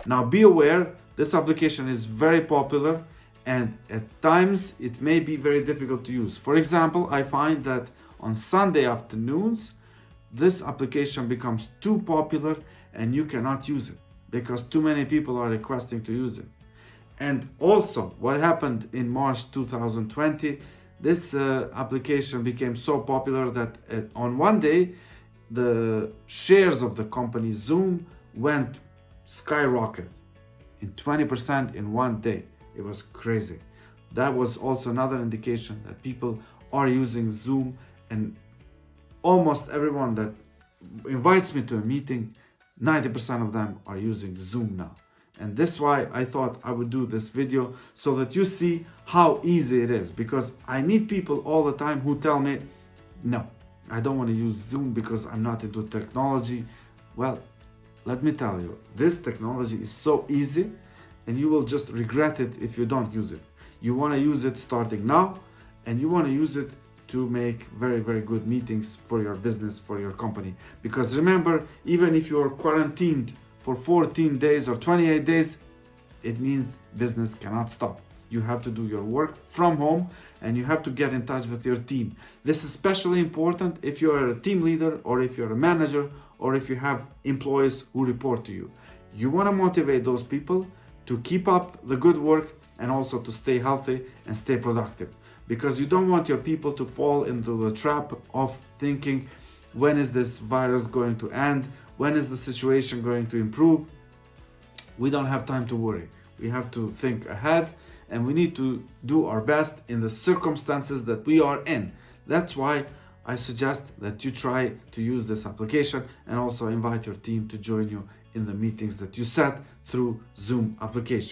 Now be aware, this application is very popular and at times it may be very difficult to use. For example, I find that on Sunday afternoons, this application becomes too popular and you cannot use it because too many people are requesting to use it. And also, what happened in March 2020, this application became so popular that on one day, the shares of the company Zoom went skyrocket in 20% in one day. It was crazy. That was also another indication that people are using Zoom, and almost everyone that invites me to a meeting, 90% of them are using Zoom now. And that's why I thought I would do this video so that you see how easy it is, because I meet people all the time who tell me, no, I don't want to use Zoom because I'm not into technology. Well, let me tell you, this technology is so easy and you will just regret it if you don't use it. You want to use it starting now, and you want to use it to make very, very good meetings for your business, for your company. Because remember, even if you're quarantined for 14 days or 28 days, it means business cannot stop. You have to do your work from home and you have to get in touch with your team. This is especially important if you're a team leader or if you're a manager or if you have employees who report to you. You want to motivate those people to keep up the good work and also to stay healthy and stay productive. Because you don't want your people to fall into the trap of thinking, when is this virus going to end? When is the situation going to improve? We don't have time to worry. We have to think ahead and we need to do our best in the circumstances that we are in. That's why I suggest that you try to use this application and also invite your team to join you in the meetings that you set through Zoom application.